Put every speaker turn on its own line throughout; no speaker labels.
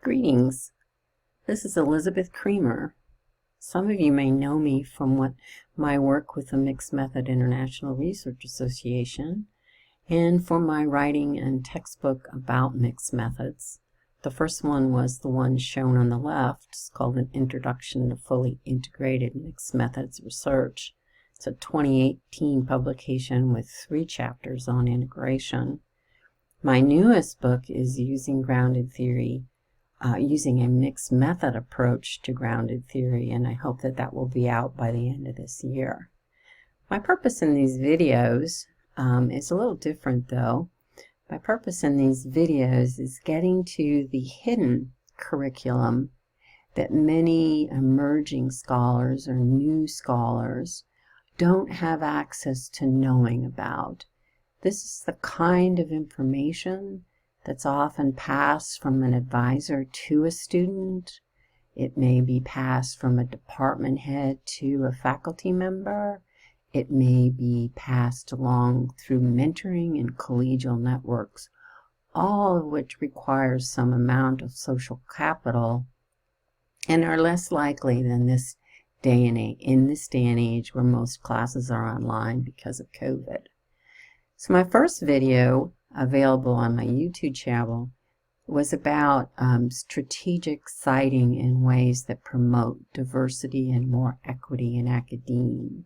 Greetings. This is Elizabeth Creamer. Some of you may know me from my work with the Mixed Method International Research Association and for my writing and textbook about mixed methods. The first one was the one shown on the left. It's called An Introduction to Fully Integrated Mixed Methods Research. It's a 2018 publication with 3 chapters on integration. My newest book is Using Grounded Theory, using a mixed method approach to grounded theory, and I hope that will be out by the end of this year. My purpose in these videos is a little different though. My purpose in these videos is getting to the hidden curriculum that many emerging scholars or new scholars don't have access to knowing about. This is the kind of information that's often passed from an advisor to a student. It may be passed from a department head to a faculty member. It may be passed along through mentoring and collegial networks, all of which requires some amount of social capital and are less likely than this day and age where most classes are online because of COVID. So my first video, available on my YouTube channel, was about strategic citing in ways that promote diversity and more equity in academe.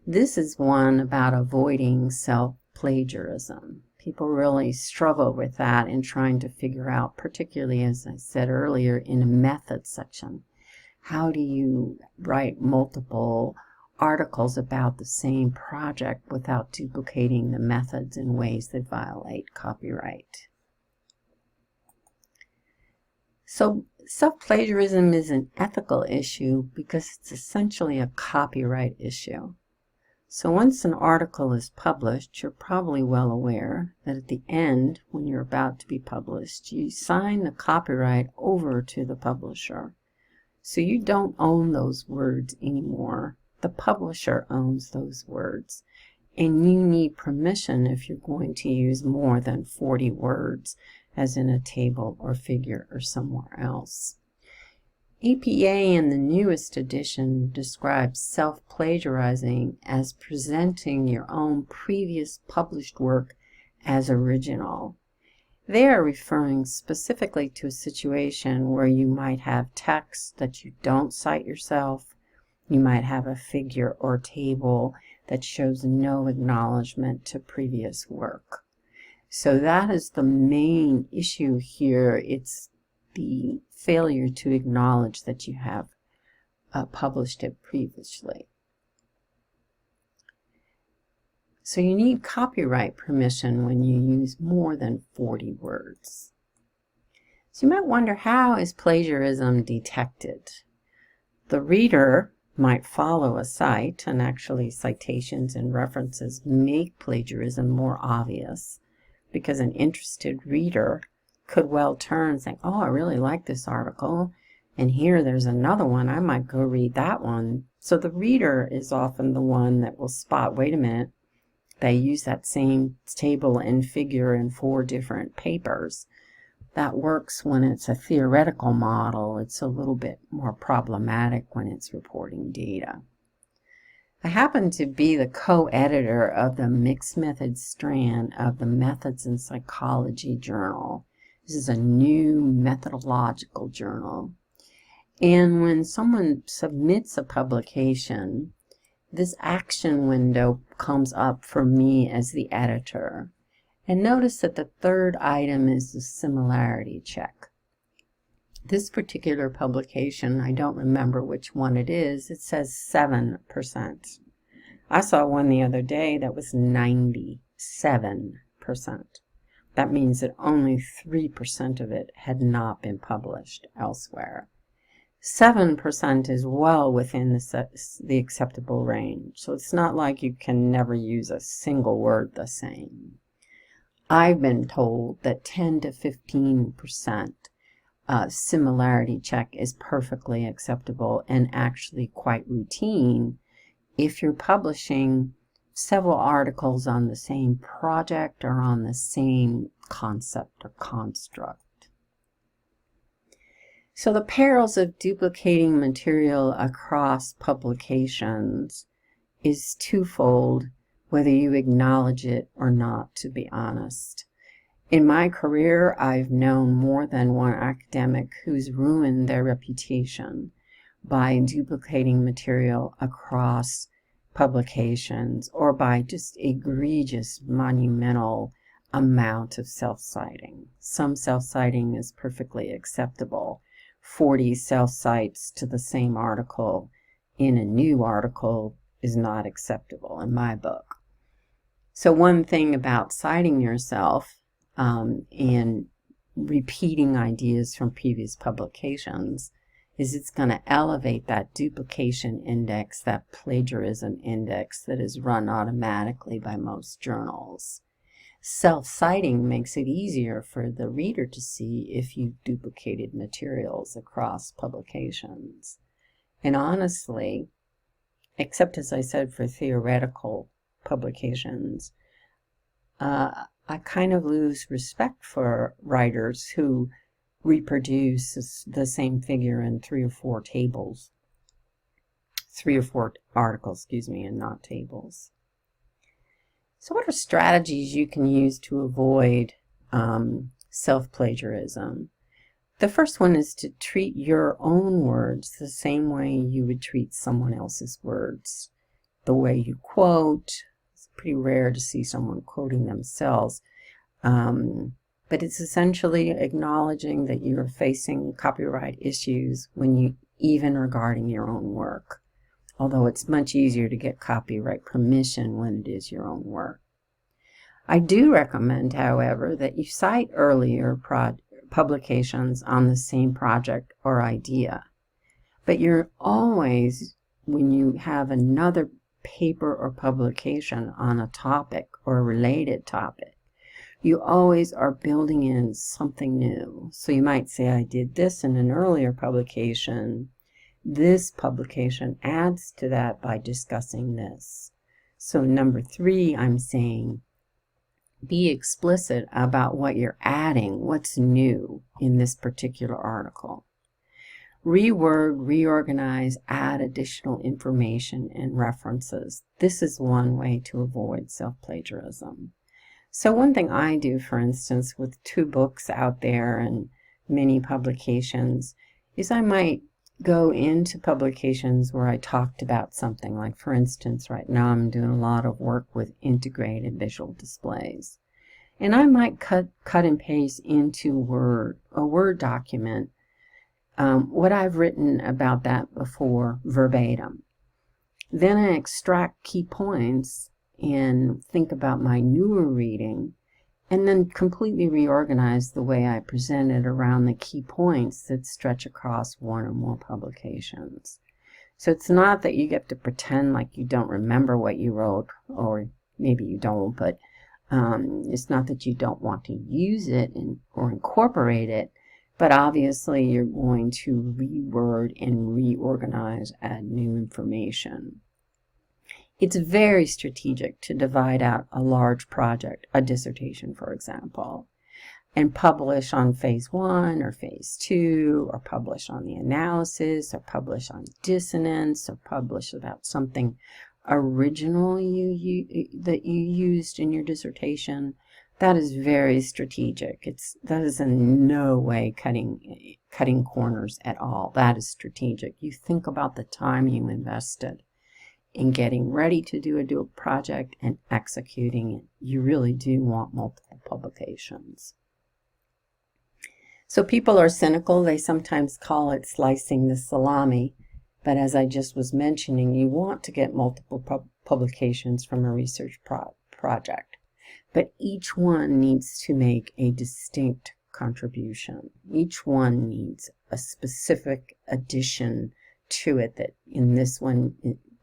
This is one about avoiding self-plagiarism. People really struggle with that in trying to figure out, particularly as I said earlier in a method section, how do you write multiple articles about the same project without duplicating the methods in ways that violate copyright. So self-plagiarism is an ethical issue because it's essentially a copyright issue. So once an article is published, you're probably well aware that at the end, when you're about to be published, you sign the copyright over to the publisher. So you don't own those words anymore. The publisher owns those words, and you need permission if you're going to use more than 40 words, as in a table or figure or somewhere else. APA in the newest edition describes self-plagiarizing as presenting your own previous published work as original. They are referring specifically to a situation where you might have text that you don't cite yourself. You might have a figure or table that shows no acknowledgement to previous work. So that is the main issue here. It's the failure to acknowledge that you have published it previously. So you need copyright permission when you use more than 40 words. So you might wonder, how is plagiarism detected? The reader might follow a site, and actually citations and references make plagiarism more obvious, because an interested reader could well turn and say, oh, I really like this article, and here there's another one, I might go read that one. So the reader is often the one that will spot, wait a minute, they use that same table and figure in 4 different papers. That works when it's a theoretical model. It's a little bit more problematic when it's reporting data. I happen to be the co-editor of the Mixed Methods strand of the Methods in Psychology journal. This is a new methodological journal. And when someone submits a publication, this action window comes up for me as the editor. And notice that the third item is the similarity check. This particular publication, I don't remember which one it is, it says 7%. I saw one the other day that was 97%. That means that only 3% of it had not been published elsewhere. 7% is well within the acceptable range, so it's not like you can never use a single word the same. I've been told that 10 to 15% similarity check is perfectly acceptable and actually quite routine if you're publishing several articles on the same project or on the same concept or construct. So the perils of duplicating material across publications is twofold, whether you acknowledge it or not, to be honest. In my career, I've known more than one academic who's ruined their reputation by duplicating material across publications or by just egregious, monumental amount of self-citing. Some self-citing is perfectly acceptable. 40 self-cites to the same article in a new article is not acceptable in my book. So one thing about citing yourself and repeating ideas from previous publications is it's going to elevate that duplication index, that plagiarism index that is run automatically by most journals. Self-citing makes it easier for the reader to see if you've duplicated materials across publications. And honestly, except as I said for theoretical publications, I kind of lose respect for writers who reproduce the same figure in 3 or 4 tables. 3 or 4 articles, and not tables. So what are strategies you can use to avoid self-plagiarism? The first one is to treat your own words the same way you would treat someone else's words. The way you quote. It's pretty rare to see someone quoting themselves. But it's essentially acknowledging that you're facing copyright issues even regarding your own work. Although it's much easier to get copyright permission when it is your own work. I do recommend, however, that you cite earlier publications on the same project or idea. But you're always, when you have another paper or publication on a topic or a related topic, you always are building in something new. So you might say, I did this in an earlier publication. This publication adds to that by discussing this. So number 3, I'm saying, be explicit about what you're adding, what's new in this particular article. Reword, reorganize, add additional information and references. This is one way to avoid self-plagiarism. So one thing I do, for instance, with 2 books out there and many publications, is I might go into publications where I talked about something. Like, for instance, right now I'm doing a lot of work with integrated visual displays. And I might cut and paste into a Word document what I've written about that before verbatim. Then I extract key points and think about my newer reading, and then completely reorganize the way I present it around the key points that stretch across 1 or more publications. So it's not that you get to pretend like you don't remember what you wrote, or maybe you don't, but it's not that you don't want to use it or incorporate it, but obviously you're going to reword and reorganize, add new information. It's very strategic to divide out a large project, a dissertation, for example, and publish on phase 1 or phase 2, or publish on the analysis, or publish on dissonance, or publish about something original that you used in your dissertation. That is very strategic. That is in no way cutting corners at all. That is strategic. You think about the time you invested in getting ready to do a project and executing it. You really do want multiple publications. So people are cynical. They sometimes call it slicing the salami. But as I just was mentioning, you want to get multiple publications from a research project. But each one needs to make a distinct contribution. Each one needs a specific addition to it, that in this one,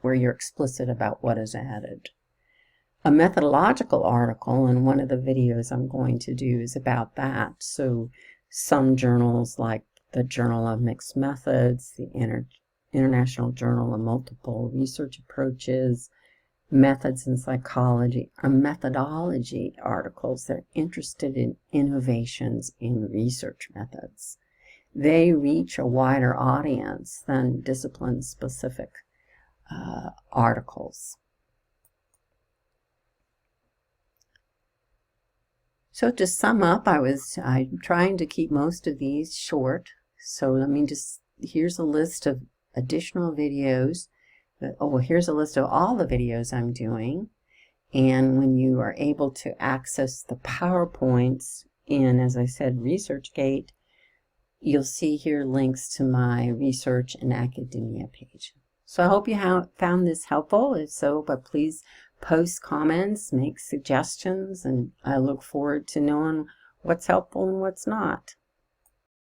where you're explicit about what is added. A methodological article, and one of the videos I'm going to do is about that. So some journals, like the Journal of Mixed Methods, the International Journal of Multiple Research Approaches, Methods in Psychology, are methodology articles that are interested in innovations in research methods. they reach a wider audience than discipline-specific articles. So to sum up, I'm trying to keep most of these short. So here's a list of additional videos. Here's a list of all the videos I'm doing. And when you are able to access the PowerPoints in, as I said, ResearchGate, you'll see here links to my research and academia page. So I hope you found this helpful. If so, but please post comments, make suggestions, and I look forward to knowing what's helpful and what's not.